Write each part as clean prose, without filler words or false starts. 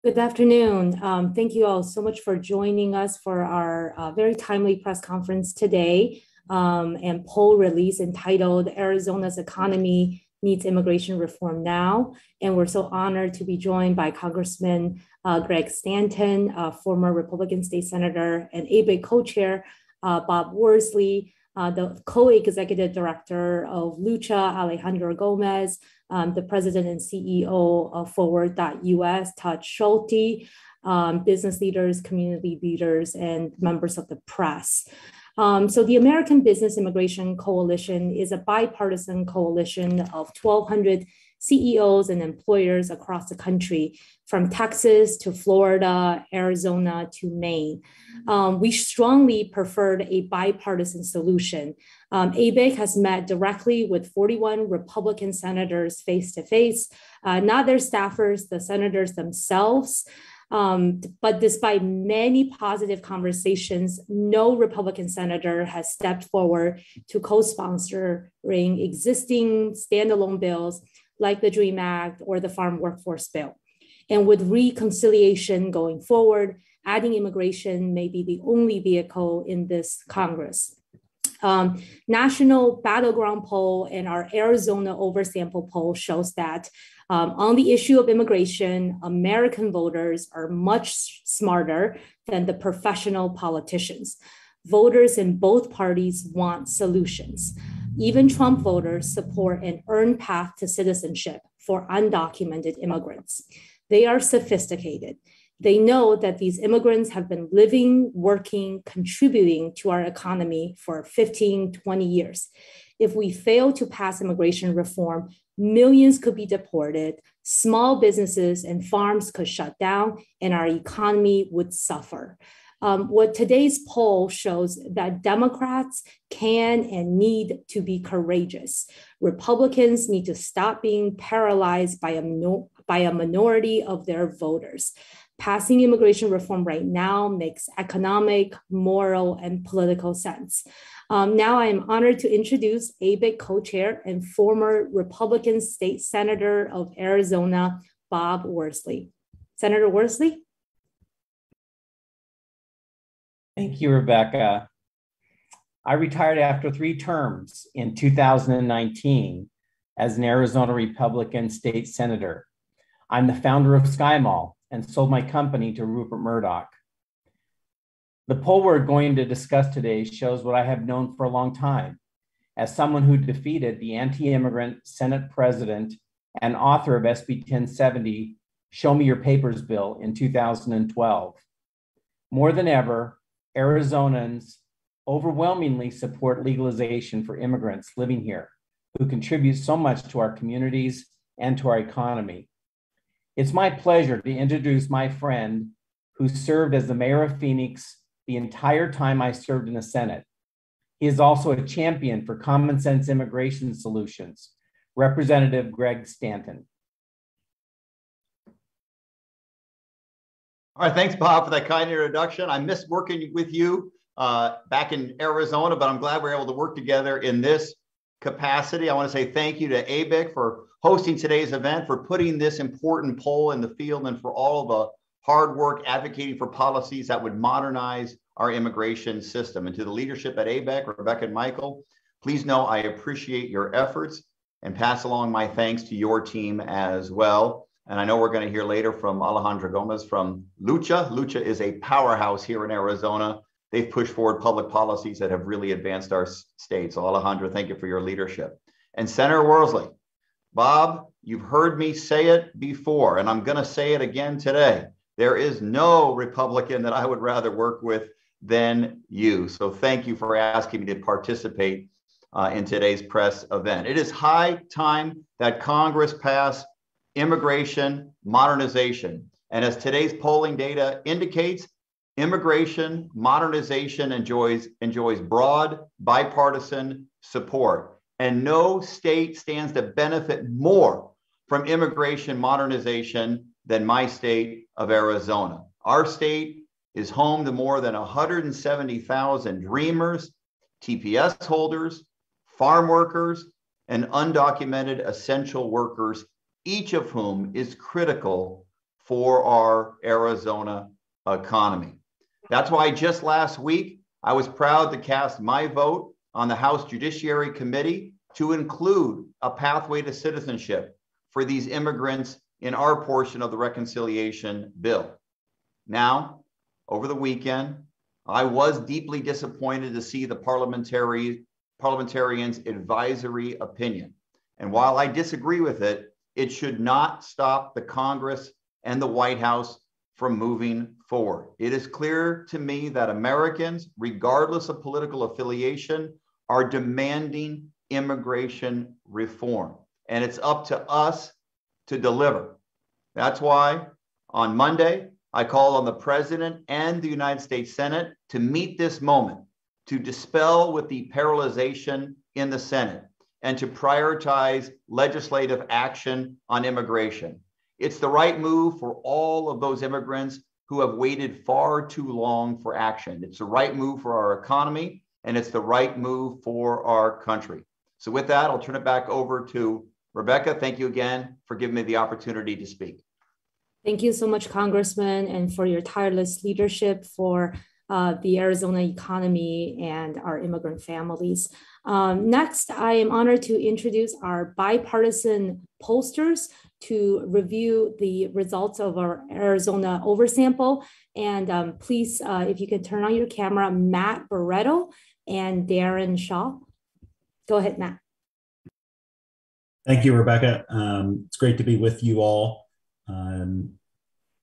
Good afternoon. Thank you all so much for joining us for our very timely press conference today and poll release entitled Arizona's Economy Needs Immigration Reform Now. And we're so honored to be joined by Congressman Greg Stanton, former Republican state senator, and ABIC co-chair Bob Worsley, the co-executive director of Lucha, Alejandro Gomez, the president and CEO of Forward.us, Todd Schulte, business leaders, community leaders, and members of the press. So the American Business Immigration Coalition is a bipartisan coalition of 1,200 CEOs and employers across the country, from Texas to Florida, Arizona to Maine. We strongly preferred a bipartisan solution. ABIC has met directly with 41 Republican senators face-to-face, not their staffers, the senators themselves. But despite many positive conversations, no Republican senator has stepped forward to co-sponsoring existing standalone bills like the DREAM Act or the Farm Workforce Bill. And with reconciliation going forward, adding immigration may be the only vehicle in this Congress. National Battleground poll and our Arizona oversample poll shows that on the issue of immigration, American voters are much smarter than the professional politicians. Voters in both parties want solutions. Even Trump voters support an earned path to citizenship for undocumented immigrants. They are sophisticated. They know that these immigrants have been living, working, contributing to our economy for 15, 20 years. If we fail to pass immigration reform, millions could be deported, small businesses and farms could shut down, and our economy would suffer. What today's poll shows that Democrats can and need to be courageous. Republicans need to stop being paralyzed by a minority of their voters. Passing immigration reform right now makes economic, moral, and political sense. Now I am honored to introduce ABIC co-chair and former Republican state senator of Arizona, Bob Worsley. Senator Worsley? Thank you, Rebecca. I retired after 3 terms in 2019 as an Arizona Republican state senator. I'm the founder of SkyMall and sold my company to Rupert Murdoch. The poll we're going to discuss today shows what I have known for a long time as someone who defeated the anti-immigrant Senate president and author of SB 1070, Show Me Your Papers bill in 2012. More than ever, Arizonans overwhelmingly support legalization for immigrants living here who contribute so much to our communities and to our economy. It's my pleasure to introduce my friend who served as the mayor of Phoenix the entire time I served in the Senate. He is also a champion for common sense immigration solutions, Representative Greg Stanton. All right, thanks, Bob, for that kind introduction. I missed working with you back in Arizona, but I'm glad we're able to work together in this capacity. I want to say thank you to ABIC for hosting today's event, for putting this important poll in the field, and for all the hard work advocating for policies that would modernize our immigration system. And to the leadership at ABIC, Rebecca and Michael, please know I appreciate your efforts and pass along my thanks to your team as well. And I know we're going to hear later from Alejandro Gomez from Lucha. Lucha is a powerhouse here in Arizona. They've pushed forward public policies that have really advanced our state. So Alejandro, thank you for your leadership. And Senator Worsley, Bob, you've heard me say it before, and I'm going to say it again today. There is no Republican that I would rather work with than you. So thank you for asking me to participate in today's press event. It is high time that Congress pass immigration modernization. And as today's polling data indicates, immigration modernization enjoys broad bipartisan support. And no state stands to benefit more from immigration modernization than my state of Arizona. Our state is home to more than 170,000 dreamers, TPS holders, farm workers, and undocumented essential workers, each of whom is critical for our Arizona economy. That's why just last week, I was proud to cast my vote on the House Judiciary Committee to include a pathway to citizenship for these immigrants in our portion of the reconciliation bill. Now, over the weekend, I was deeply disappointed to see the parliamentarians' advisory opinion. And while I disagree with it, it should not stop the Congress and the White House from moving forward. It is clear to me that Americans, regardless of political affiliation, are demanding immigration reform, and it's up to us to deliver. That's why on Monday, I called on the President and the United States Senate to meet this moment, to dispel with the paralyzation in the Senate, and to prioritize legislative action on immigration. It's the right move for all of those immigrants who have waited far too long for action. It's the right move for our economy, and it's the right move for our country. So with that, I'll turn it back over to Rebecca. Thank you again for giving me the opportunity to speak. Thank you so much, Congressman, and for your tireless leadership for the Arizona economy and our immigrant families. Next, I am honored to introduce our bipartisan pollsters to review the results of our Arizona oversample. And please, if you can turn on your camera, Matt Barretto and Darren Shaw. Go ahead, Matt. Thank you, Rebecca. It's great to be with you all.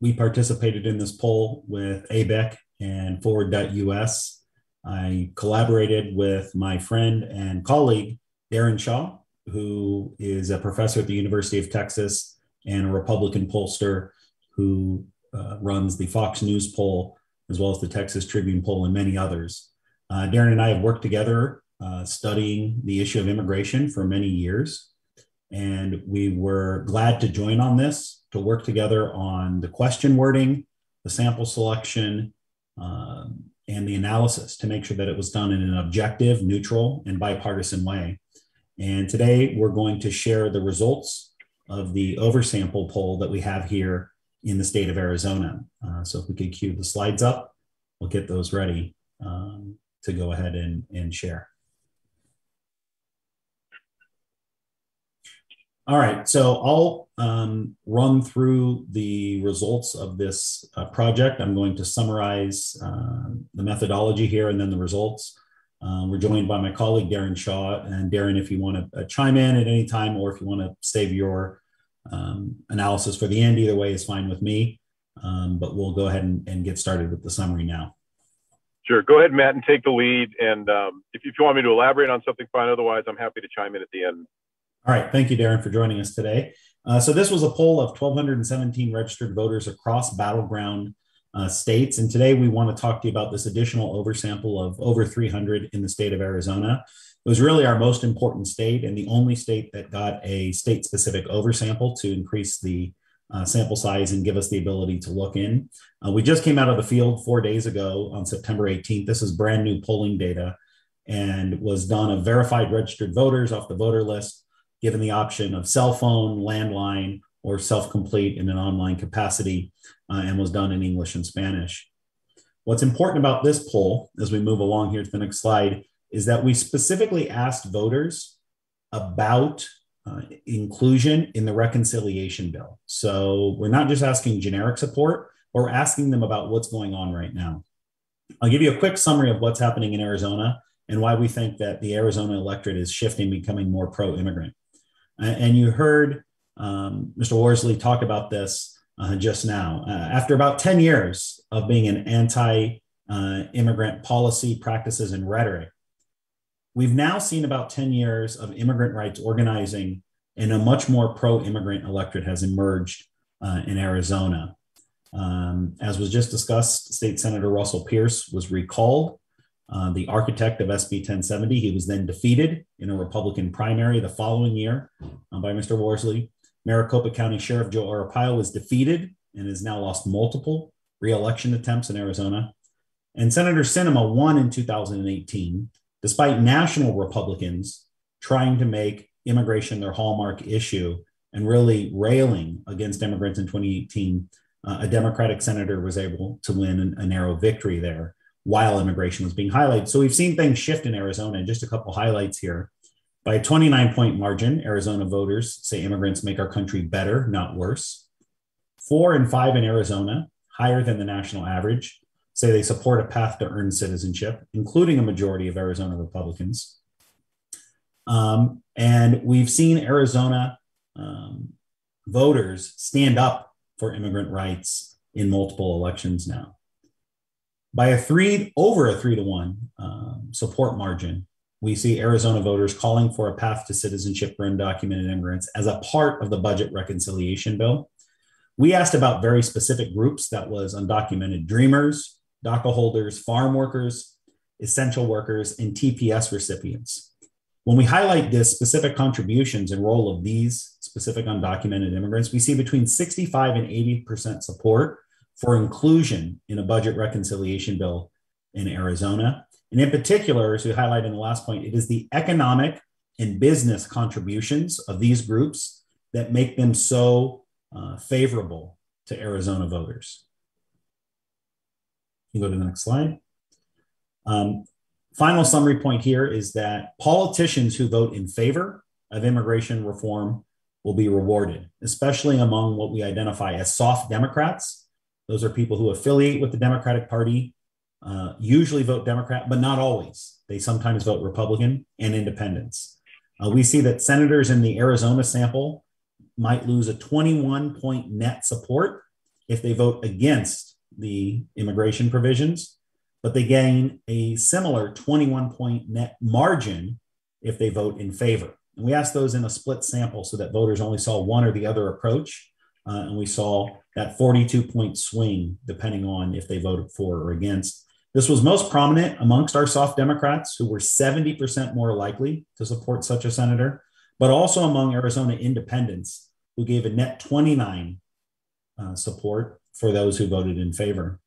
We participated in this poll with ABEC and Forward.us. I collaborated with my friend and colleague, Darren Shaw, who is a professor at the University of Texas and a Republican pollster who runs the Fox News poll, as well as the Texas Tribune poll and many others. Darren and I have worked together studying the issue of immigration for many years. And we were glad to join on this, to work together on the question wording, the sample selection, and the analysis to make sure that it was done in an objective, neutral, and bipartisan way. And today we're going to share the results of the oversample poll that we have here in the state of Arizona. So if we could cue the slides up, we'll get those ready to go ahead and share. All right, so I'll run through the results of this project. I'm going to summarize the methodology here and then the results. We're joined by my colleague, Darren Shaw. And Darren, if you want to chime in at any time, or if you want to save your analysis for the end, either way is fine with me. But we'll go ahead and get started with the summary now. Sure, go ahead, Matt, and take the lead. And if you want me to elaborate on something, fine. Otherwise, I'm happy to chime in at the end. All right, thank you, Darren, for joining us today. So this was a poll of 1,217 registered voters across battleground states. And today we want to talk to you about this additional oversample of over 300 in the state of Arizona. It was really our most important state and the only state that got a state-specific oversample to increase the sample size and give us the ability to look in. We just came out of the field 4 days ago on September 18th. This is brand new polling data and was done of verified registered voters off the voter list, given the option of cell phone, landline, or self-complete in an online capacity, and was done in English and Spanish. What's important about this poll, as we move along here to the next slide, is that we specifically asked voters about inclusion in the reconciliation bill. So we're not just asking generic support, but we're asking them about what's going on right now. I'll give you a quick summary of what's happening in Arizona and why we think that the Arizona electorate is shifting, becoming more pro-immigrant. And you heard Mr. Worsley talk about this just now. After about 10 years of being an anti-immigrant policy, practices, and rhetoric, we've now seen about 10 years of immigrant rights organizing, and a much more pro-immigrant electorate has emerged in Arizona. As was just discussed, State Senator Russell Pierce was recalled, the architect of SB 1070. He was then defeated in a Republican primary the following year by Mr. Worsley. Maricopa County Sheriff Joe Arpaio was defeated and has now lost multiple re-election attempts in Arizona. And Senator Sinema won in 2018, despite national Republicans trying to make immigration their hallmark issue and really railing against immigrants in 2018. a Democratic senator was able to win a narrow victory there while immigration was being highlighted. So we've seen things shift in Arizona. Just a couple highlights here. By a 29-point margin, Arizona voters say immigrants make our country better, not worse. 4 in 5 in Arizona, higher than the national average, say they support a path to earn citizenship, including a majority of Arizona Republicans. And we've seen Arizona voters stand up for immigrant rights in multiple elections now. By over a 3-to-1 support margin, we see Arizona voters calling for a path to citizenship for undocumented immigrants as a part of the budget reconciliation bill. We asked about very specific groups, that was undocumented dreamers, DACA holders, farm workers, essential workers, and TPS recipients. When we highlight the specific contributions and role of these specific undocumented immigrants, we see between 65 and 80% support for inclusion in a budget reconciliation bill in Arizona. And in particular, as we highlight in the last point, it is the economic and business contributions of these groups that make them so favorable to Arizona voters. You go to the next slide. Final summary point here is that politicians who vote in favor of immigration reform will be rewarded, especially among what we identify as soft Democrats. Those are people who affiliate with the Democratic Party, usually vote Democrat, but not always. They sometimes vote Republican and independents. We see that senators in the Arizona sample might lose a 21-point net support if they vote against the immigration provisions, but they gain a similar 21-point net margin if they vote in favor. And we asked those in a split sample so that voters only saw one or the other approach. And we saw that 42-point swing depending on if they voted for or against. This was most prominent amongst our soft Democrats, who were 70% more likely to support such a senator, but also among Arizona independents, who gave a net 29 support for those who voted in favor.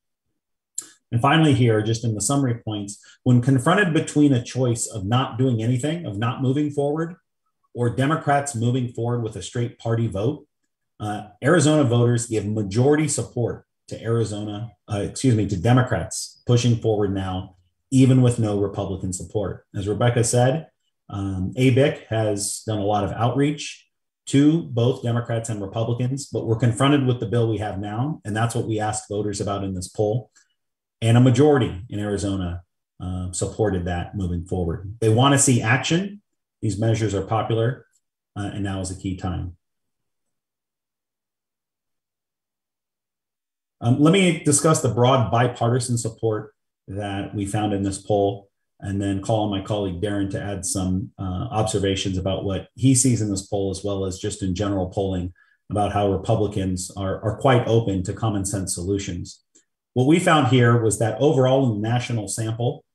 And finally here, just in the summary points, when confronted between a choice of not doing anything, of not moving forward, or Democrats moving forward with a straight party vote, Arizona voters give majority support to Democrats pushing forward now, even with no Republican support. As Rebecca said, ABIC has done a lot of outreach to both Democrats and Republicans, but we're confronted with the bill we have now, and that's what we asked voters about in this poll. And a majority in Arizona supported that moving forward. They want to see action. These measures are popular, and now is a key time. Let me discuss the broad bipartisan support that we found in this poll, and then call on my colleague Darren to add some observations about what he sees in this poll, as well as just in general polling about how Republicans are quite open to common sense solutions. What we found here was that overall in the national sample,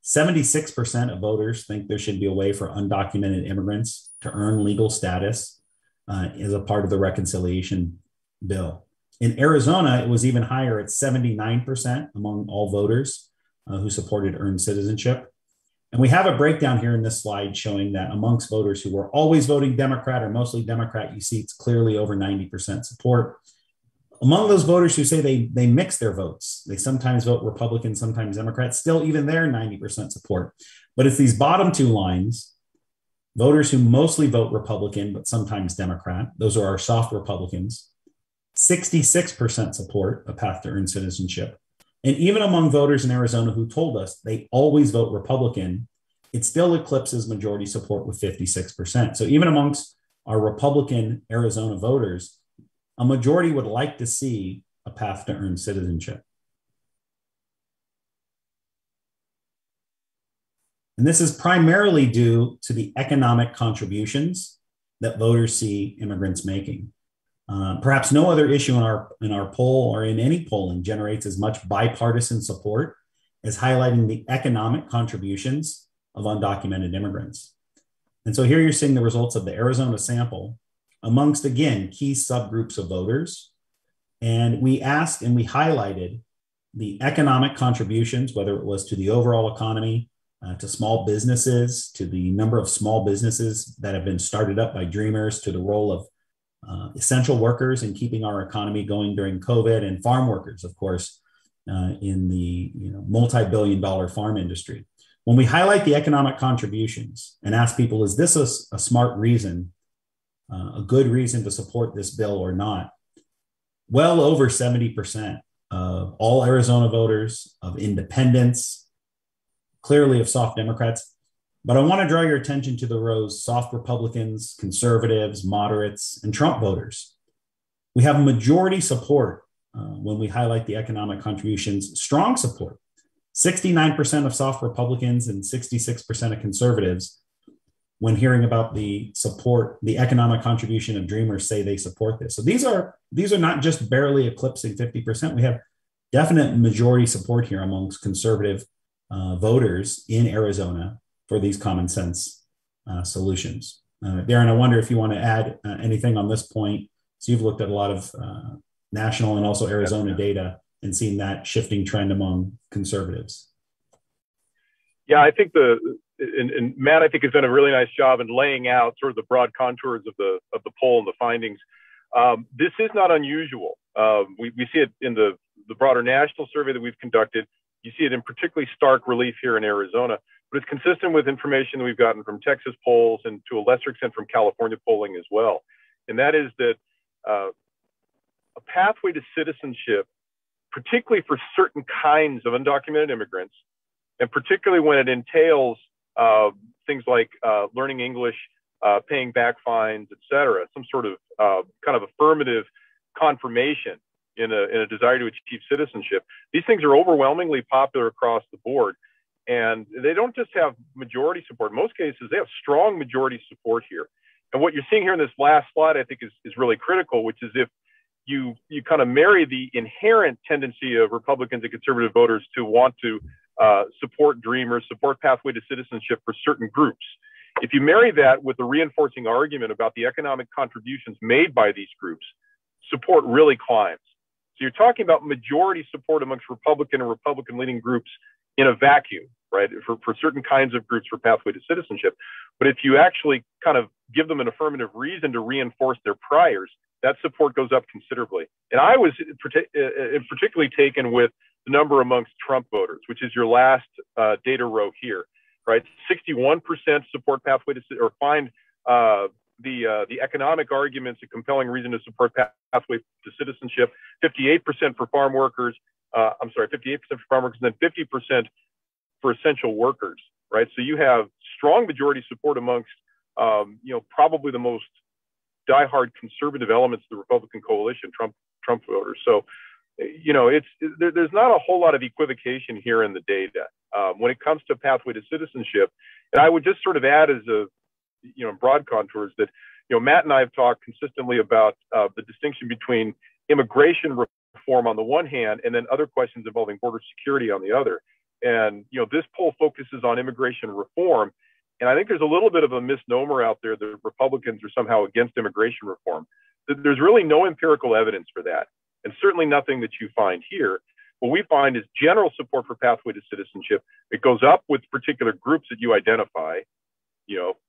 76% of voters think there should be a way for undocumented immigrants to earn legal status as a part of the reconciliation bill. In Arizona, it was even higher at 79% among all voters who supported earned citizenship. And we have a breakdown here in this slide showing that amongst voters who were always voting Democrat or mostly Democrat, you see it's clearly over 90% support. Among those voters who say they mix their votes, they sometimes vote Republican, sometimes Democrat, still even there 90% support. But it's these bottom two lines, voters who mostly vote Republican, but sometimes Democrat, those are our soft Republicans, 66% support a path to earn citizenship. And even among voters in Arizona who told us they always vote Republican, it still eclipses majority support with 56%. So even amongst our Republican Arizona voters, a majority would like to see a path to earn citizenship. And this is primarily due to the economic contributions that voters see immigrants making. Perhaps no other issue in our poll or in any polling generates as much bipartisan support as highlighting the economic contributions of undocumented immigrants. And so here you're seeing the results of the Arizona sample amongst, again, key subgroups of voters. And we asked and we highlighted the economic contributions, whether it was to the overall economy, to small businesses, to the number of small businesses that have been started up by dreamers, to the role of essential workers in keeping our economy going during COVID, and farm workers, of course, in the multi-billion-dollar farm industry. When we highlight the economic contributions and ask people, is this a smart reason, a good reason to support this bill or not? Well over 70% of all Arizona voters, of independents, clearly of soft Democrats. But I want to draw your attention to the rows: soft Republicans, conservatives, moderates, and Trump voters. We have majority support when we highlight the economic contributions, strong support. 69% of soft Republicans and 66% of conservatives, when hearing about the economic contribution of Dreamers, say they support this. So these are not just barely eclipsing 50%. We have definite majority support here amongst conservative voters in Arizona for these common sense solutions. Darren, I wonder if you want to add anything on this point. So you've looked at a lot of national and also Arizona data and seen that shifting trend among conservatives. Yeah, I think and Matt, I think, has done a really nice job in laying out sort of the broad contours of the poll and the findings. This is not unusual. We see it in the broader national survey that we've conducted. You see it in particularly stark relief here in Arizona, but it's consistent with information that we've gotten from Texas polls and to a lesser extent from California polling as well. And that is that a pathway to citizenship, particularly for certain kinds of undocumented immigrants, and particularly when it entails things like learning English, paying back fines, et cetera, some sort of kind of affirmative confirmation in a desire to achieve citizenship. These things are overwhelmingly popular across the board. And they don't just have majority support. In most cases, they have strong majority support here. And what you're seeing here in this last slide, I think, is really critical, which is if you kind of marry the inherent tendency of Republicans and conservative voters to want to support Dreamers, support pathway to citizenship for certain groups. If you marry that with the reinforcing argument about the economic contributions made by these groups, support really climbs. So you're talking about majority support amongst Republican and Republican-leaning groups in a vacuum, right, for certain kinds of groups for pathway to citizenship. But if you actually kind of give them an affirmative reason to reinforce their priors, that support goes up considerably. And I was particularly taken with the number amongst Trump voters, which is your last data row here, right? 61% support pathway to, or find the economic arguments a compelling reason to support pathway to citizenship. 58% for farm workers. 58% for farm workers, and then 50% for essential workers, right? So you have strong majority support amongst, probably the most diehard conservative elements of the Republican coalition, Trump voters. So, there's not a whole lot of equivocation here in the data when it comes to pathway to citizenship. And I would just sort of add as broad contours that, Matt and I have talked consistently about the distinction between immigration reform on the one hand, and then other questions involving border security on the other. And, this poll focuses on immigration reform. And I think there's a little bit of a misnomer out there that Republicans are somehow against immigration reform. There's really no empirical evidence for that, and certainly nothing that you find here. What we find is general support for pathway to citizenship. It goes up with particular groups that you identify,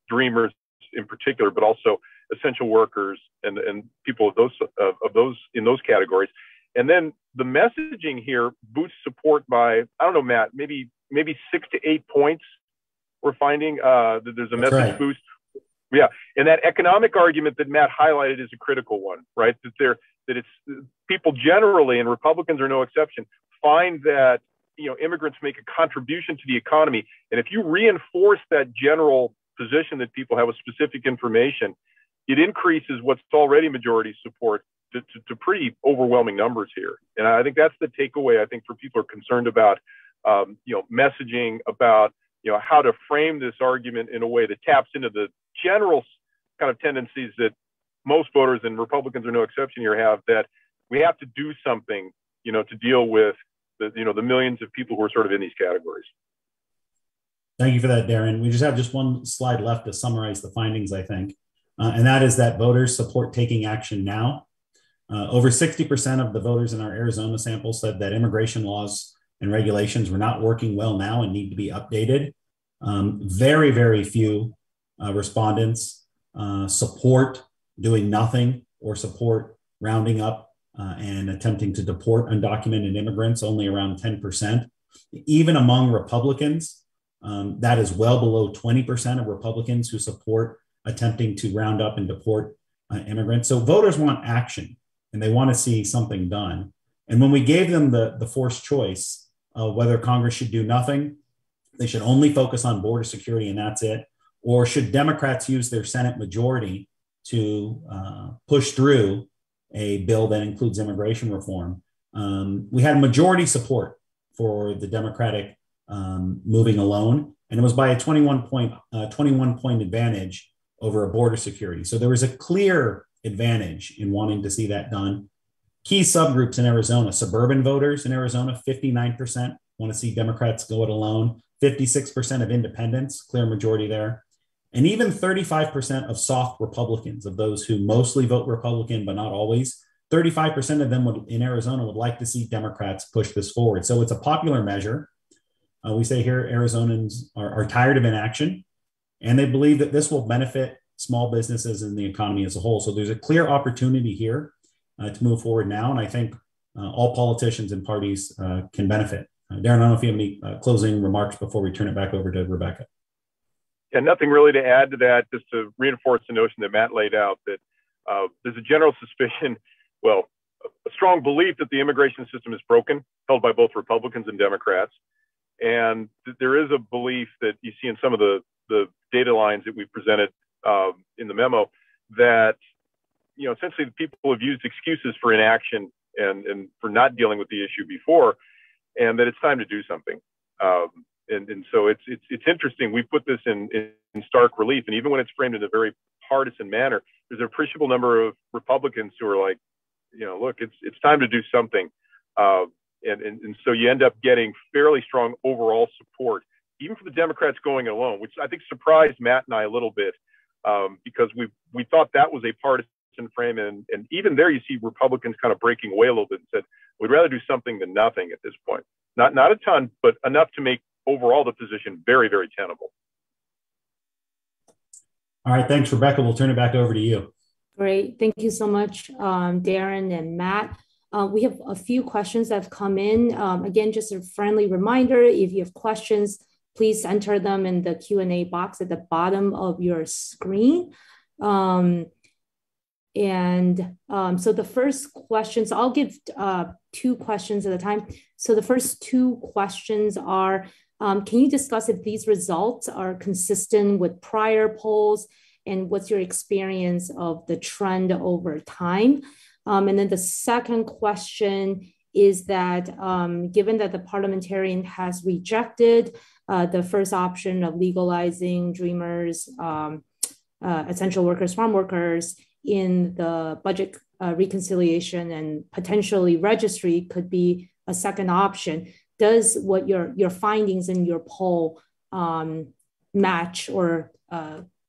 Dreamers in particular, but also essential workers and people of those in those categories. And then the messaging here boosts support by, I don't know, Matt, maybe 6 to 8 points. We're finding that there's a message boost. Yeah, and that economic argument that Matt highlighted is a critical one, right? That it's people generally, and Republicans are no exception, find that immigrants make a contribution to the economy, and if you reinforce that general position that people have with specific information, it increases what's already majority support to pretty overwhelming numbers here. And I think that's the takeaway. I think for people who are concerned about messaging, about how to frame this argument in a way that taps into the general kind of tendencies that most voters, and Republicans are no exception here, have, that we have to do something, to deal with the millions of people who are sort of in these categories. Thank you for that, Darren. We just have one slide left to summarize the findings, I think. And that is that voters support taking action now. Over 60% of the voters in our Arizona sample said that immigration laws and regulations were not working well now and need to be updated. Very, very few respondents support doing nothing or support rounding up and attempting to deport undocumented immigrants, only around 10%. Even among Republicans, that is well below 20% of Republicans who support attempting to round up and deport immigrants. So voters want action and they want to see something done. And when we gave them the forced choice of whether Congress should do nothing, they should only focus on border security and that's it, or should Democrats use their Senate majority to push through a bill that includes immigration reform, we had majority support for the Democratic moving alone, and it was by a 21 point advantage over a border security. So there was a clear advantage in wanting to see that done. Key subgroups in Arizona, suburban voters in Arizona, 59% want to see Democrats go it alone, 56% of independents, clear majority there. And even 35% of soft Republicans, of those who mostly vote Republican, but not always, 35% of them in Arizona would like to see Democrats push this forward. So it's a popular measure. We say here Arizonans are tired of inaction, and they believe that this will benefit small businesses and the economy as a whole. So there's a clear opportunity here to move forward now. And I think all politicians and parties can benefit. Darren, I don't know if you have any closing remarks before we turn it back over to Rebecca. Yeah, nothing really to add to that, just to reinforce the notion that Matt laid out that there's a general suspicion, well, a strong belief that the immigration system is broken, held by both Republicans and Democrats. And there is a belief that you see in some of the data lines that we presented in the memo that, you know, essentially the people have used excuses for inaction and for not dealing with the issue before, and that it's time to do something. And so it's interesting. We put this in stark relief, and even when it's framed in a very partisan manner, there's an appreciable number of Republicans who are like, you know, look, it's time to do something. And so you end up getting fairly strong overall support, even for the Democrats going alone, which I think surprised Matt and I a little bit, because we thought that was a partisan frame. And even there, you see Republicans kind of breaking away a little bit and said, we'd rather do something than nothing at this point. Not a ton, but enough to make overall the position very, very tenable. All right, thanks, Rebecca. We'll turn it back over to you. Great. Thank you so much, Darren and Matt. We have a few questions that have come in. Again, just a friendly reminder, if you have questions, please enter them in the Q&A box at the bottom of your screen. So the first questions, I'll give 2 questions at a time. So the first 2 questions are, can you discuss if these results are consistent with prior polls, and what's your experience of the trend over time? And then the second question is that given that the parliamentarian has rejected the first option of legalizing Dreamers, essential workers, farm workers in the budget reconciliation, and potentially registry could be a second option, does what your findings in your poll match or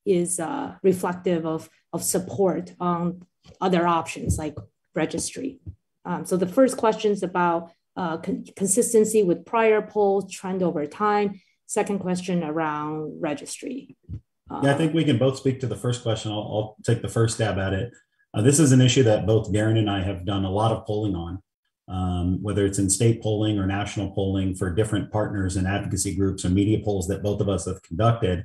is reflective of support on other options like registry? So the first question is about consistency with prior polls, trend over time. Second question around registry. Yeah, I think we can both speak to the first question. I'll take the first stab at it. This is an issue that both Darren and I have done a lot of polling on, whether it's in state polling or national polling for different partners and advocacy groups or media polls that both of us have conducted.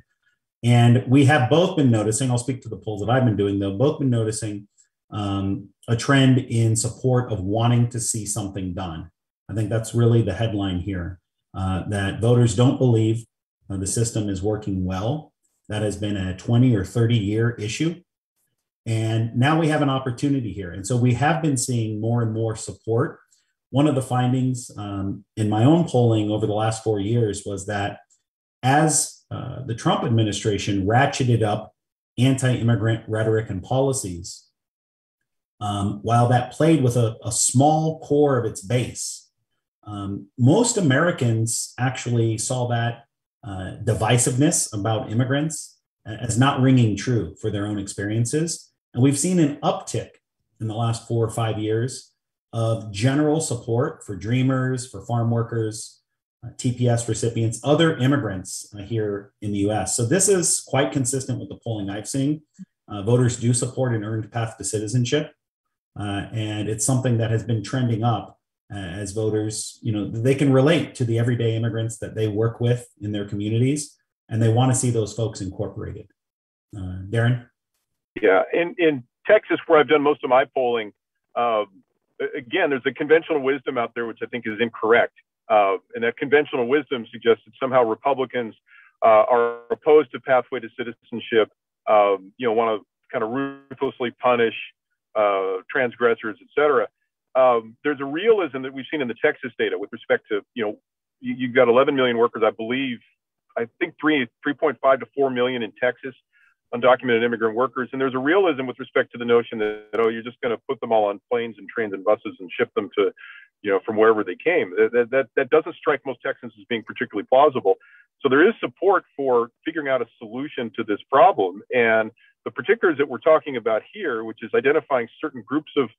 And we have both been noticing, I'll speak to the polls that I've been doing, though, both been noticing a trend in support of wanting to see something done. I think that's really the headline here, that voters don't believe the system is working well. That has been a 20 or 30 year issue. And now we have an opportunity here. And so we have been seeing more and more support. One of the findings in my own polling over the last 4 years was that as the Trump administration ratcheted up anti-immigrant rhetoric and policies, while that played with a small core of its base, most Americans actually saw that divisiveness about immigrants as not ringing true for their own experiences. And we've seen an uptick in the last 4 or 5 years of general support for Dreamers, for farm workers, TPS recipients, other immigrants here in the US. So this is quite consistent with the polling I've seen. Voters do support an earned path to citizenship. And it's something that has been trending up as voters, they can relate to the everyday immigrants that they work with in their communities, and they want to see those folks incorporated. Darren? Yeah, in Texas, where I've done most of my polling, again, there's a conventional wisdom out there which I think is incorrect. And that conventional wisdom suggests that somehow Republicans are opposed to pathway to citizenship, want to kind of ruthlessly punish transgressors, et cetera. There's a realism that we've seen in the Texas data with respect to, you've got 11 million workers, I think 3.5 to 4 million in Texas, undocumented immigrant workers. And there's a realism with respect to the notion that, you're just going to put them all on planes and trains and buses and ship them to, from wherever they came. That doesn't strike most Texans as being particularly plausible. So there is support for figuring out a solution to this problem. And the particulars that we're talking about here, which is identifying certain groups of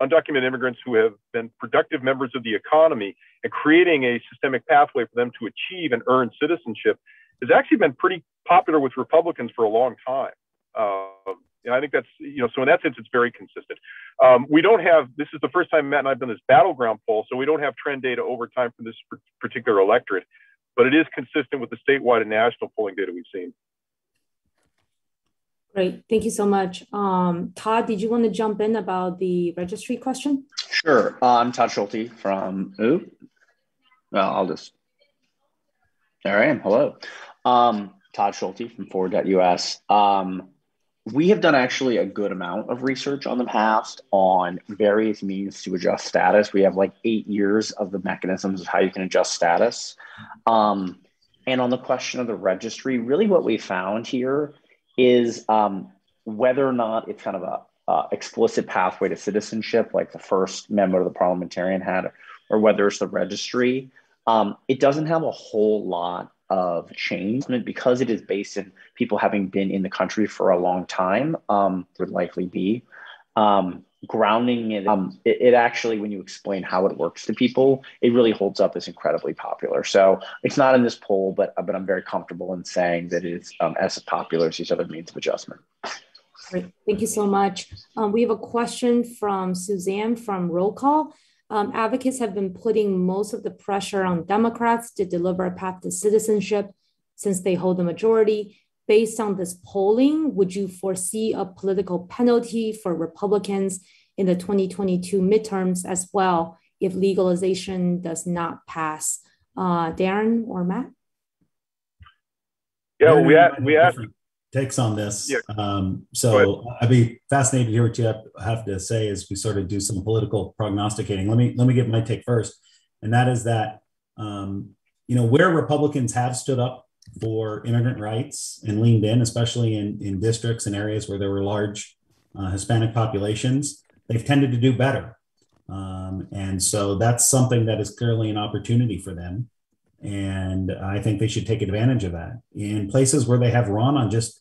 undocumented immigrants who have been productive members of the economy and creating a systemic pathway for them to achieve and earn citizenship, has actually been pretty popular with Republicans for a long time. And I think that's, so in that sense, it's very consistent. We don't have, this is the first time Matt and I've done this battleground poll, so we don't have trend data over time for this particular electorate, but it is consistent with the statewide and national polling data we've seen. Great, thank you so much. Todd, did you want to jump in about the registry question? Sure, I'm Todd Schulte from, there I am, hello. Todd Schulte from Forward.us. We have done actually a good amount of research on the past on various means to adjust status. We have like 8 years of the mechanisms of how you can adjust status. And on the question of the registry, really what we found here is whether or not it's kind of a explicit pathway to citizenship, like the first memo to the parliamentarian had, or whether it's the registry. It doesn't have a whole lot of change because it is based in people having been in the country for a long time, would likely be. Grounding it actually, when you explain how it works to people, it really holds up as incredibly popular. So it's not in this poll, but I'm very comfortable in saying that it's as popular as these other means of adjustment. Great, thank you so much. We have a question from Suzanne from Roll Call. Advocates have been putting most of the pressure on Democrats to deliver a path to citizenship since they hold the majority. Based on this polling, would you foresee a political penalty for Republicans in the 2022 midterms as well if legalization does not pass? Darren or Matt? Yeah, we have takes on this. Yeah. So I'd be fascinated to hear what you have to say as we sort of do some political prognosticating. Let me get my take first. And that is that, where Republicans have stood up for immigrant rights and leaned in, especially in districts and areas where there were large Hispanic populations, they've tended to do better. And so that's something that is clearly an opportunity for them. And I think they should take advantage of that. In places where they have run on just,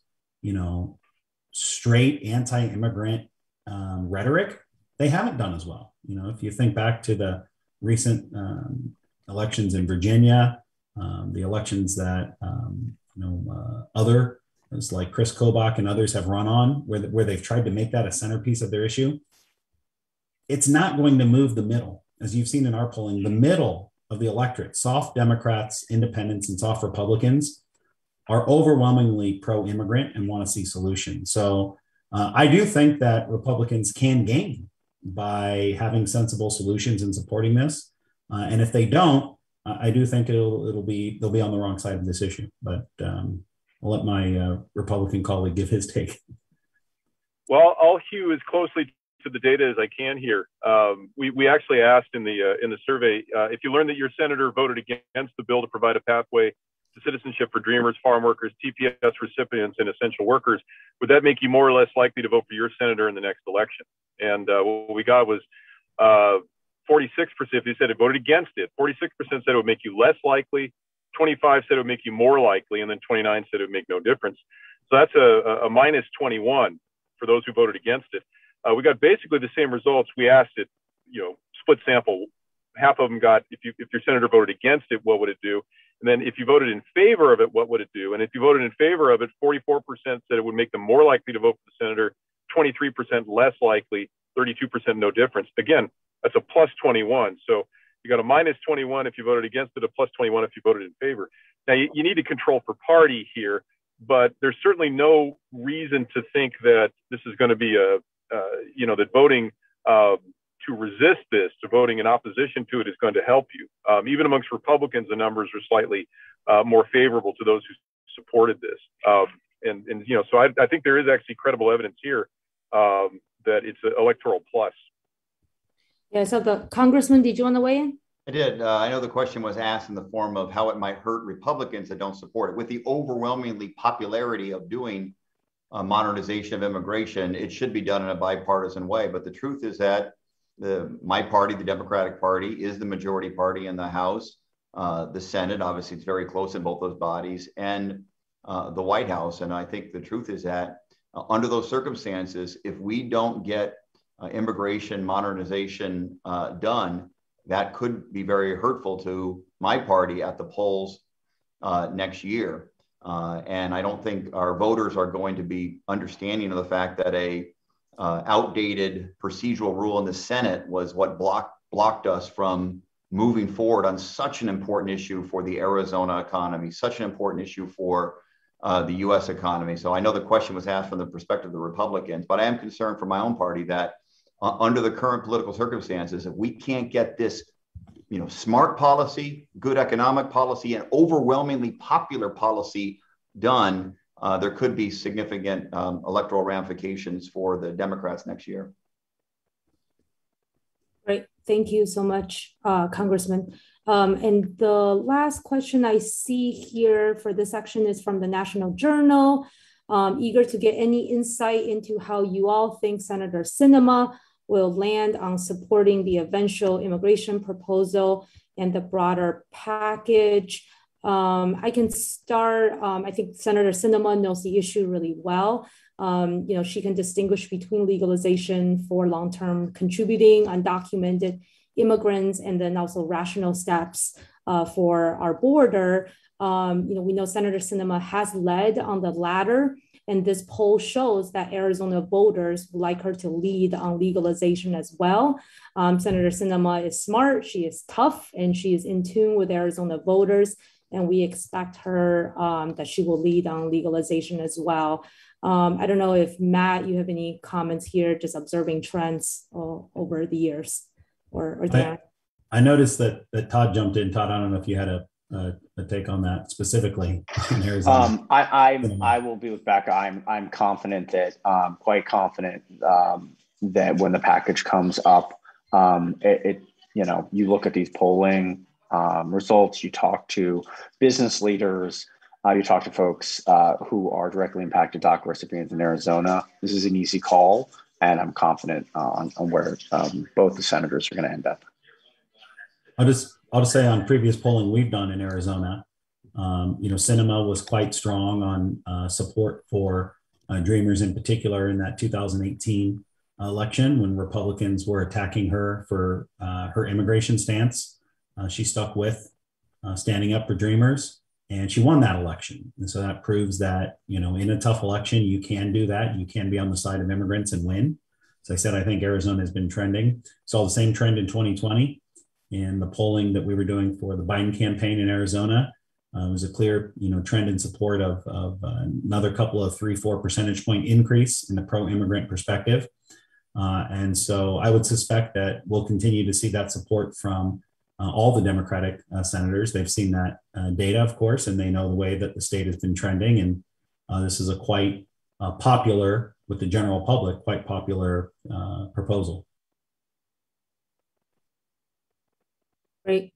straight anti-immigrant rhetoric, they haven't done as well. If you think back to the recent elections in Virginia, the elections that, others like Chris Kobach and others have run on, where they've tried to make that a centerpiece of their issue, it's not going to move the middle. As you've seen in our polling, the middle of the electorate, soft Democrats, independents, and soft Republicans, are overwhelmingly pro-immigrant and want to see solutions. So I do think that Republicans can gain by having sensible solutions and supporting this. And if they don't, I do think they'll be on the wrong side of this issue. But I'll let my Republican colleague give his take. Well, I'll hew as closely to the data as I can here. We actually asked in the survey, if you learned that your senator voted against the bill to provide a pathway to citizenship for Dreamers, farm workers, TPS recipients, and essential workers, would that make you more or less likely to vote for your senator in the next election? And what we got was 46%, if you said it voted against it, 46% said it would make you less likely, 25 said it would make you more likely, and then 29 said it would make no difference. So that's a minus 21 for those who voted against it. We got basically the same results. We asked it, split sample. Half of them got, if your senator voted against it, what would it do? And then if you voted in favor of it, what would it do? And if you voted in favor of it, 44% said it would make them more likely to vote for the senator. 23% less likely, 32% no difference. Again, that's a plus 21. So you got a minus 21 if you voted against it, a plus 21 if you voted in favor. Now, you need to control for party here, but there's certainly no reason to think that this is going to be that voting to resist this, to voting in opposition to it is going to help you. Even amongst Republicans, the numbers are slightly more favorable to those who supported this. So I think there is actually credible evidence here that it's an electoral plus. Yeah, so the Congressman, did you want to weigh in? I did. I know the question was asked in the form of how it might hurt Republicans that don't support it. With the overwhelmingly popularity of doing modernization of immigration, it should be done in a bipartisan way. But the truth is that my party, the Democratic Party, is the majority party in the House. The Senate, obviously, it's very close in both those bodies, and the White House. And I think the truth is that under those circumstances, if we don't get immigration modernization done, that could be very hurtful to my party at the polls next year. And I don't think our voters are going to be understanding of the fact that a outdated procedural rule in the Senate was what blocked us from moving forward on such an important issue for the Arizona economy, such an important issue for the U.S. economy. So I know the question was asked from the perspective of the Republicans, but I am concerned for my own party that under the current political circumstances, if we can't get this, smart policy, good economic policy, and overwhelmingly popular policy done, there could be significant electoral ramifications for the Democrats next year. Great. Thank you so much, Congressman. And the last question I see here for this section is from the National Journal. Eager to get any insight into how you all think Senator Sinema will land on supporting the eventual immigration proposal and the broader package. I can start. I think Senator Sinema knows the issue really well. She can distinguish between legalization for long-term contributing undocumented immigrants and then also rational steps for our border. We know Senator Sinema has led on the latter, and this poll shows that Arizona voters would like her to lead on legalization as well. Senator Sinema is smart, she is tough, and she is in tune with Arizona voters, and we expect her that she will lead on legalization as well. I don't know if Matt, you have any comments here, just observing trends over the years, or Dan. I noticed that Todd jumped in. Todd, I don't know if you had a take on that specifically in Arizona. I will be with Becca. I'm confident that quite confident that when the package comes up, you look at these polling results, you talk to business leaders, you talk to folks who are directly impacted DACA recipients in Arizona. This is an easy call, and I'm confident on where both the senators are going to end up. I'll just say on previous polling we've done in Arizona, Sinema was quite strong on support for Dreamers in particular in that 2018 election when Republicans were attacking her for her immigration stance. She stuck with standing up for Dreamers, and she won that election. And so that proves that, in a tough election, you can do that. You can be on the side of immigrants and win. As I said, I think Arizona has been trending. Saw the same trend in 2020. In the polling that we were doing for the Biden campaign in Arizona, was a clear, trend in support of another couple of 3-4 percentage point increase in the pro-immigrant perspective. And so I would suspect that we'll continue to see that support from all the Democratic senators. They've seen that data, of course, and they know the way that the state has been trending. And this is a quite popular, with the general public, quite popular proposal. Great.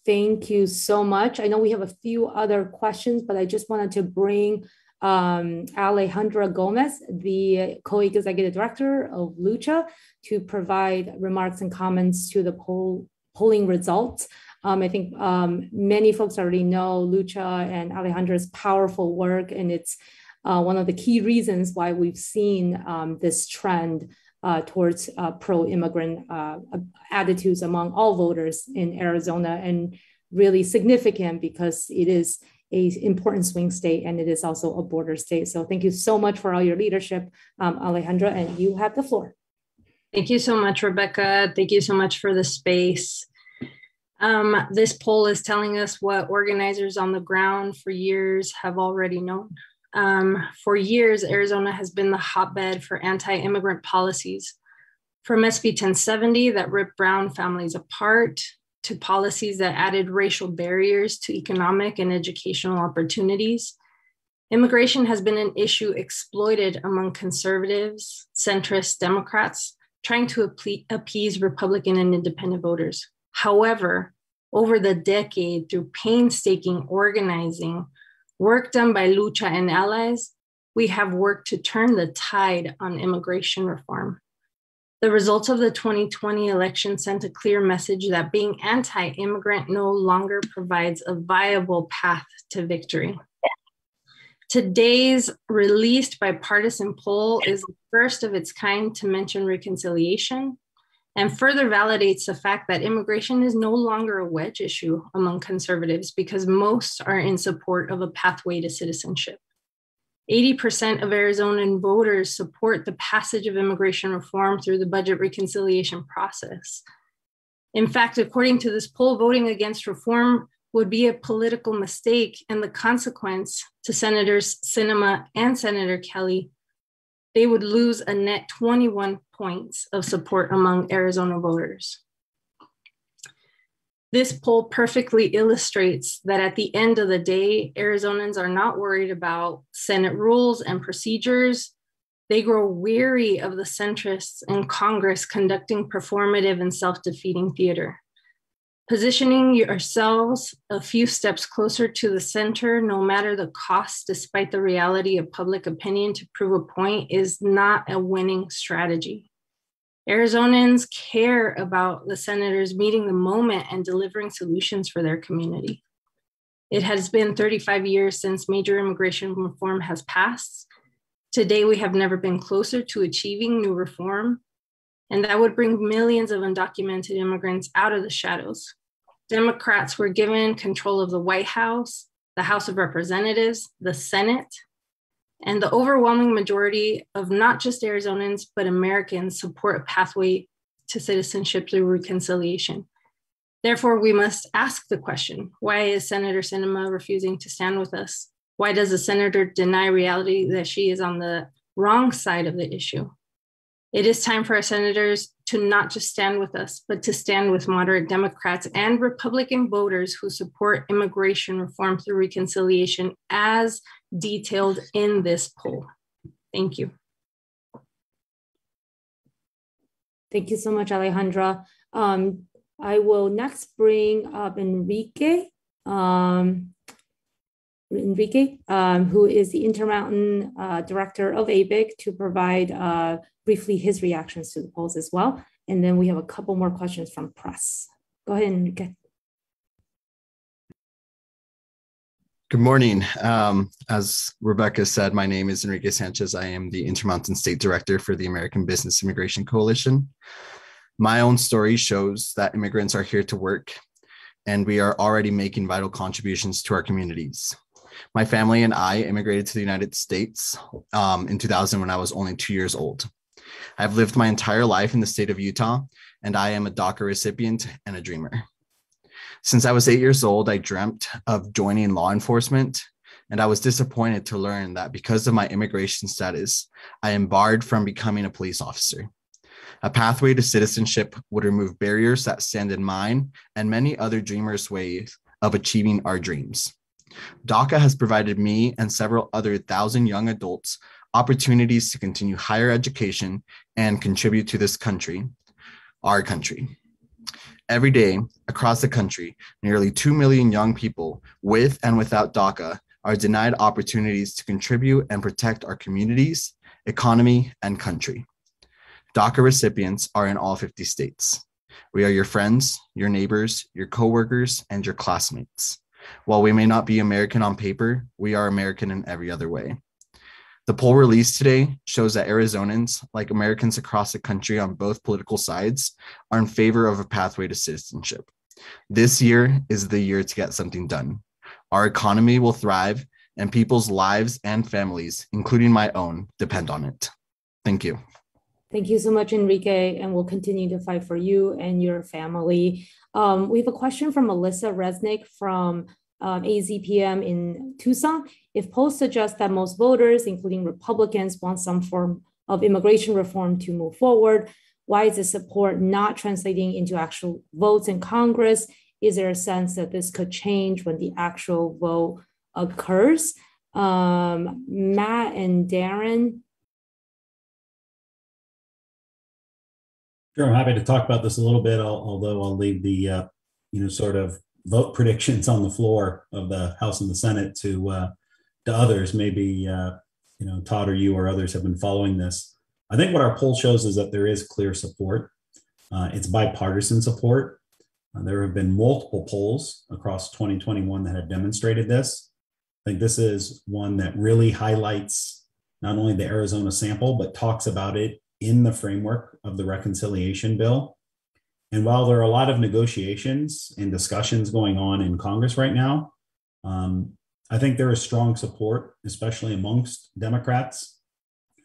Thank you so much. I know we have a few other questions, but I just wanted to bring Alejandra Gomez, the co-executive director of Lucha, to provide remarks and comments to the polling results. I think many folks already know Lucha and Alejandra's powerful work, and it's one of the key reasons why we've seen this trend towards pro-immigrant attitudes among all voters in Arizona, and really significant because it is an important swing state, and it is also a border state. So thank you so much for all your leadership, Alejandra, and you have the floor. Thank you so much, Rebecca. Thank you so much for the space. This poll is telling us what organizers on the ground for years have already known. For years, Arizona has been the hotbed for anti-immigrant policies, from SB 1070 that ripped brown families apart, to policies that added racial barriers to economic and educational opportunities. Immigration has been an issue exploited among conservatives, centrist Democrats, trying to appease Republican and independent voters. However, over the decade, through painstaking organizing, work done by Lucha and allies, we have worked to turn the tide on immigration reform. The results of the 2020 election sent a clear message that being anti-immigrant no longer provides a viable path to victory. Today's released bipartisan poll is the first of its kind to mention reconciliation and further validates the fact that immigration is no longer a wedge issue among conservatives because most are in support of a pathway to citizenship. 80% of Arizonan voters support the passage of immigration reform through the budget reconciliation process. In fact, according to this poll, voting against reform would be a political mistake, and the consequence to Senators Sinema and Senator Kelly, they would lose a net 21 points of support among Arizona voters. This poll perfectly illustrates that at the end of the day, Arizonans are not worried about Senate rules and procedures. They grow weary of the centrists in Congress conducting performative and self-defeating theater. Positioning yourselves a few steps closer to the center, no matter the cost, despite the reality of public opinion to prove a point, is not a winning strategy. Arizonans care about the senators meeting the moment and delivering solutions for their community. It has been 35 years since major immigration reform has passed. Today, we have never been closer to achieving new reform, and that would bring millions of undocumented immigrants out of the shadows. Democrats were given control of the White House, the House of Representatives, the Senate, and the overwhelming majority of not just Arizonans, but Americans support a pathway to citizenship through reconciliation. Therefore, we must ask the question, why is Senator Sinema refusing to stand with us? Why does the senator deny reality that she is on the wrong side of the issue? It is time for our senators to not just stand with us, but to stand with moderate Democrats and Republican voters who support immigration reform through reconciliation as detailed in this poll. Thank you. Thank you so much, Alejandra. I will next bring up Enrique. Who is the Intermountain Director of ABIC, to provide briefly his reactions to the polls as well. And then we have a couple more questions from press. Go ahead, Enrique. Good morning. As Rebecca said, my name is Enrique Sanchez. I am the Intermountain State Director for the American Business Immigration Coalition. My own story shows that immigrants are here to work, and we are already making vital contributions to our communities. My family and I immigrated to the United States in 2000 when I was only 2 years old. I've lived my entire life in the state of Utah, and I am a DACA recipient and a dreamer. Since I was 8 years old, I dreamt of joining law enforcement, and I was disappointed to learn that because of my immigration status, I am barred from becoming a police officer. A pathway to citizenship would remove barriers that stand in mine and many other dreamers' way of achieving our dreams. DACA has provided me and several other 1,000 young adults opportunities to continue higher education and contribute to this country, our country. Every day across the country, nearly 2 million young people with and without DACA are denied opportunities to contribute and protect our communities, economy, and country. DACA recipients are in all 50 states. We are your friends, your neighbors, your coworkers, and your classmates. While we may not be American on paper, we are American in every other way. The poll released today shows that Arizonans, like Americans across the country on both political sides, are in favor of a pathway to citizenship. This year is the year to get something done. our economy will thrive, and people's lives and families, including my own, depend on it. Thank you. Thank you so much, Enrique, and we'll continue to fight for you and your family. We have a question from Melissa Resnick from AZPM in Tucson. If polls suggest that most voters, including Republicans, want some form of immigration reform to move forward, why is this support not translating into actual votes in Congress? Is there a sense that this could change when the actual vote occurs? Matt and Darren. Sure, I'm happy to talk about this a little bit, although I'll leave the sort of vote predictions on the floor of the House and the Senate to others. Maybe Todd or you or others have been following this. I think what our poll shows is that there is clear support. It's bipartisan support. There have been multiple polls across 2021 that have demonstrated this. I think this is one that really highlights not only the Arizona sample, but talks about it in the framework of the reconciliation bill. And while there are a lot of negotiations and discussions going on in Congress right now, I think there is strong support, especially amongst Democrats.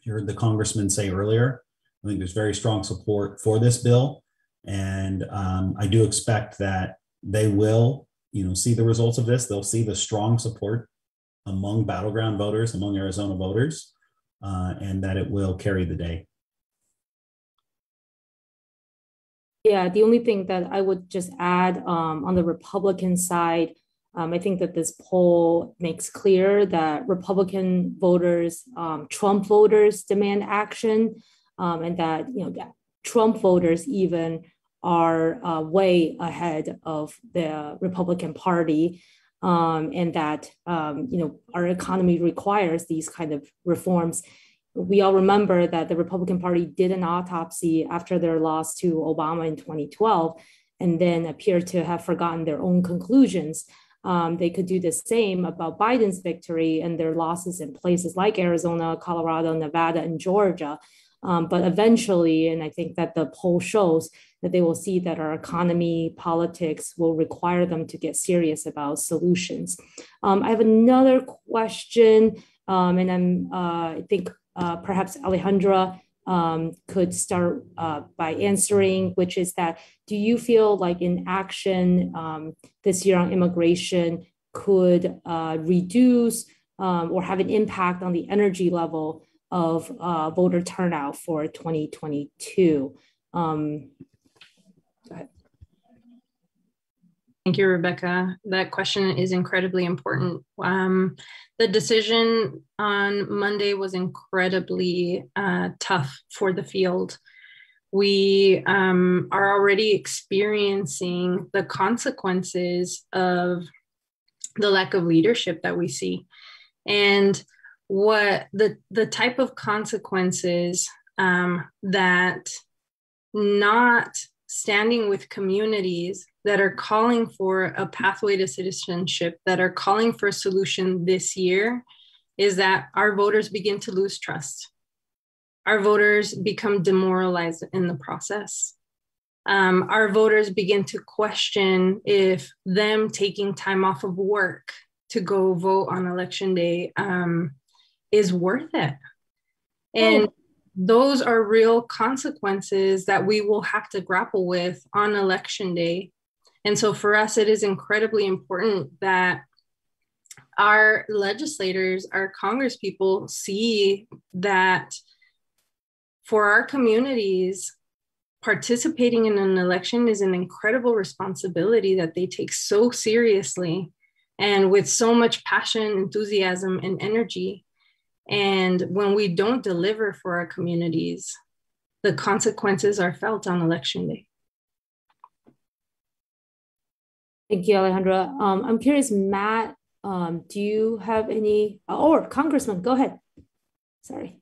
You heard the congressman say earlier, I think there's very strong support for this bill. And I do expect that they will, see the results of this. They'll see the strong support among battleground voters, among Arizona voters, and that it will carry the day. Yeah, the only thing that I would just add on the Republican side, I think that this poll makes clear that Republican voters, Trump voters demand action, and that that Trump voters even are way ahead of the Republican Party, and that our economy requires these kind of reforms. We all remember that the Republican Party did an autopsy after their loss to Obama in 2012, and then appear to have forgotten their own conclusions. They could do the same about Biden's victory and their losses in places like Arizona, Colorado, Nevada, and Georgia. But eventually, and I think that the poll shows that they will see that our economy, politics will require them to get serious about solutions. I have another question, and I think perhaps Alejandra could start by answering, which is that, do you feel like inaction this year on immigration could reduce or have an impact on the energy level of voter turnout for 2022? Go ahead. Thank you, Rebecca. That question is incredibly important. The decision on Monday was incredibly tough for the field. We are already experiencing the consequences of the lack of leadership that we see. And what the type of consequences that not standing with communities that are calling for a pathway to citizenship, that are calling for a solution this year, is that our voters begin to lose trust. Our voters become demoralized in the process. Our voters begin to question if them taking time off of work to go vote on election day is worth it. And those are real consequences that we will have to grapple with on election day. And so for us, it is incredibly important that our legislators, our congresspeople see that for our communities, participating in an election is an incredible responsibility that they take so seriously and with so much passion, enthusiasm, and energy. And when we don't deliver for our communities, the consequences are felt on election day. Thank you, Alejandra. I'm curious, Matt, do you have any, or Congressman, go ahead. Sorry.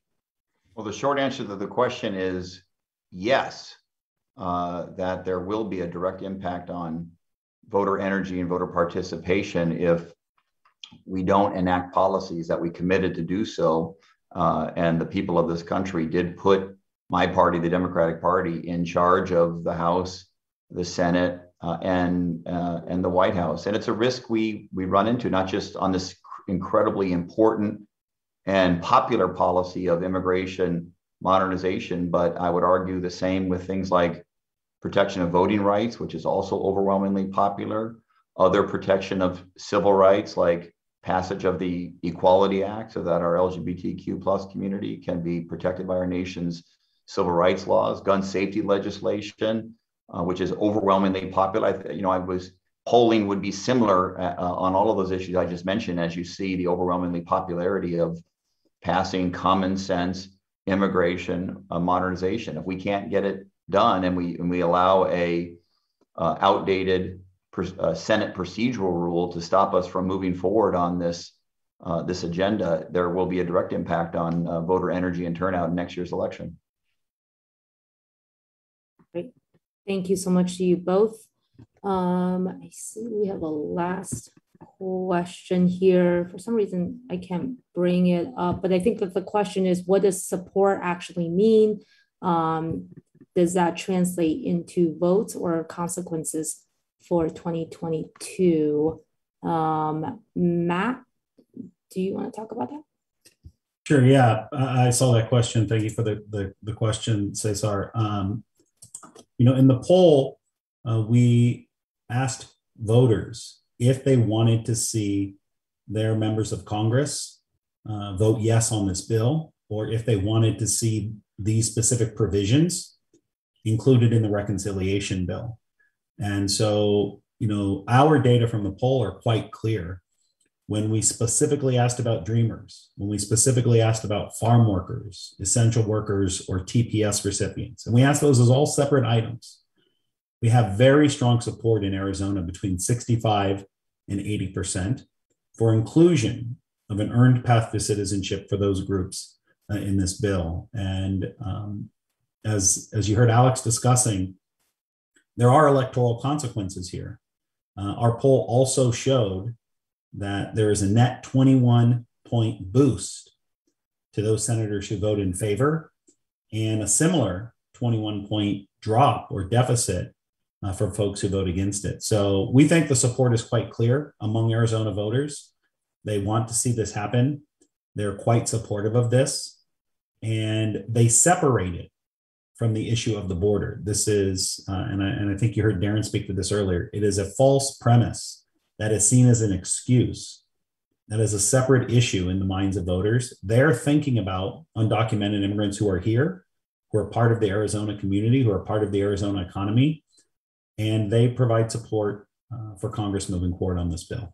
Well, the short answer to the question is yes, that there will be a direct impact on voter energy and voter participation if we don't enact policies that we committed to do so. And the people of this country did put my party, the Democratic Party, in charge of the House, the Senate, and the White House. And it's a risk we run into, not just on this incredibly important and popular policy of immigration modernization, but I would argue the same with things like protection of voting rights, which is also overwhelmingly popular, other protection of civil rights like passage of the Equality Act so that our LGBTQ plus community can be protected by our nation's civil rights laws, gun safety legislation, which is overwhelmingly popular. Polling would be similar on all of those issues I just mentioned, as you see the overwhelmingly popularity of passing common sense immigration modernization. If we can't get it done and we allow a outdated Senate procedural rule to stop us from moving forward on this agenda, there will be a direct impact on voter energy and turnout in next year's election. Great. Thank you so much to you both. I see we have a last question here. For some reason, I can't bring it up, but I think that the question is, what does support actually mean? Does that translate into votes or consequences for 2022? Matt, do you want to talk about that? Sure, yeah, I saw that question. Thank you for the question, Cesar. In the poll, we asked voters if they wanted to see their members of Congress vote yes on this bill, or if they wanted to see these specific provisions included in the reconciliation bill. And so, our data from the poll are quite clear. When we specifically asked about Dreamers, when we specifically asked about farm workers, essential workers, or TPS recipients, and we asked those as all separate items, we have very strong support in Arizona, between 65 and 80%, for inclusion of an earned path to citizenship for those groups in this bill. And as you heard Alex discussing, there are electoral consequences here. Our poll also showed that there is a net 21-point boost to those senators who vote in favor, and a similar 21-point drop or deficit for folks who vote against it. So we think the support is quite clear among Arizona voters. They want to see this happen. They're quite supportive of this, and they separate it from the issue of the border. This is, and I think you heard Darren speak to this earlier, it is a false premise that is seen as an excuse, that is a separate issue in the minds of voters. They're thinking about undocumented immigrants who are here, who are part of the Arizona community, who are part of the Arizona economy, and they provide support for Congress moving forward on this bill.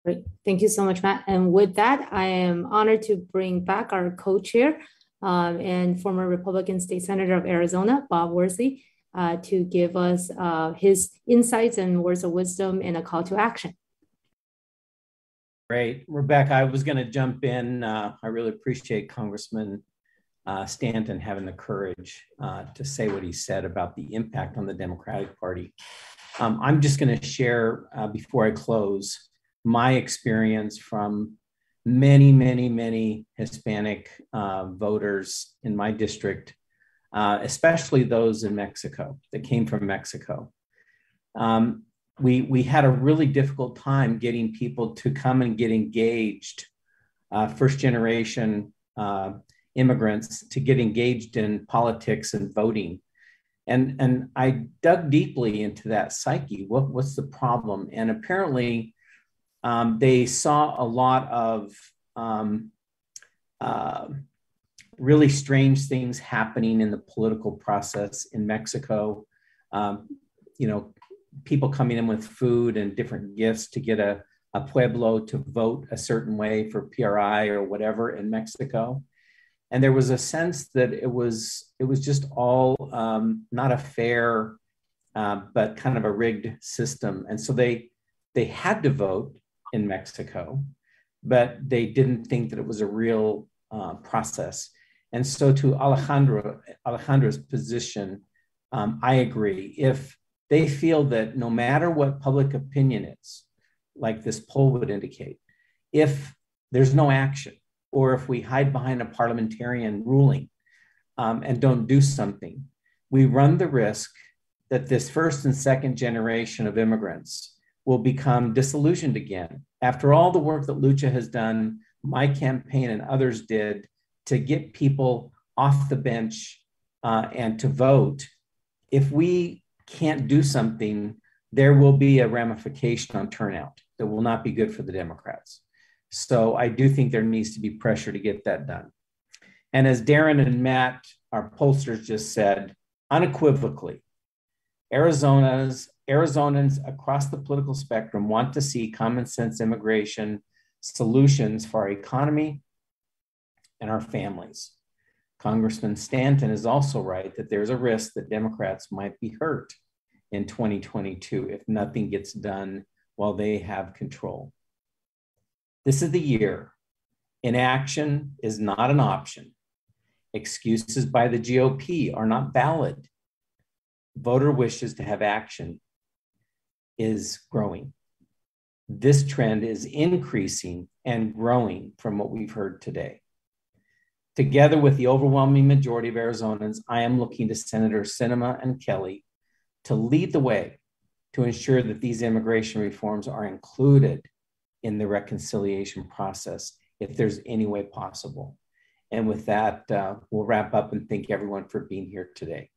Great. Thank you so much, Matt. And with that, I am honored to bring back our co-chair and former Republican State Senator of Arizona, Bob Worsley, to give us his insights and words of wisdom and a call to action. Great. Rebecca, I was going to jump in. I really appreciate Congressman Stanton having the courage to say what he said about the impact on the Democratic Party. I'm just going to share, before I close, my experience from many Hispanic voters in my district, especially those in Mexico that came from Mexico. We had a really difficult time getting people to come and get engaged, first generation immigrants to get engaged in politics and voting. And I dug deeply into that psyche. What's the problem? And apparently they saw a lot of really strange things happening in the political process in Mexico. People coming in with food and different gifts to get a pueblo to vote a certain way for PRI or whatever in Mexico. And there was a sense that it was just all not a fair, but kind of a rigged system. And so they had to vote in Mexico, but they didn't think that it was a real process. And so to Alejandro's position, I agree. If they feel that no matter what public opinion is, like this poll would indicate, if there's no action, or if we hide behind a parliamentarian ruling and don't do something, we run the risk that this first and second generation of immigrants will become disillusioned again. After all the work that Lucha has done, my campaign and others did to get people off the bench and to vote, if we can't do something, there will be a ramification on turnout that will not be good for the Democrats. So I do think there needs to be pressure to get that done. And as Darren and Matt, our pollsters, just said, unequivocally, Arizonans across the political spectrum want to see common sense immigration solutions for our economy and our families. Congressman Stanton is also right that there's a risk that Democrats might be hurt in 2022 if nothing gets done while they have control. This is the year. Inaction is not an option. Excuses by the GOP are not valid. Voter wishes to have action is growing. This trend is increasing and growing from what we've heard today. Together with the overwhelming majority of Arizonans, I am looking to Senators Sinema and Kelly to lead the way to ensure that these immigration reforms are included in the reconciliation process if there's any way possible. And with that, we'll wrap up and thank everyone for being here today.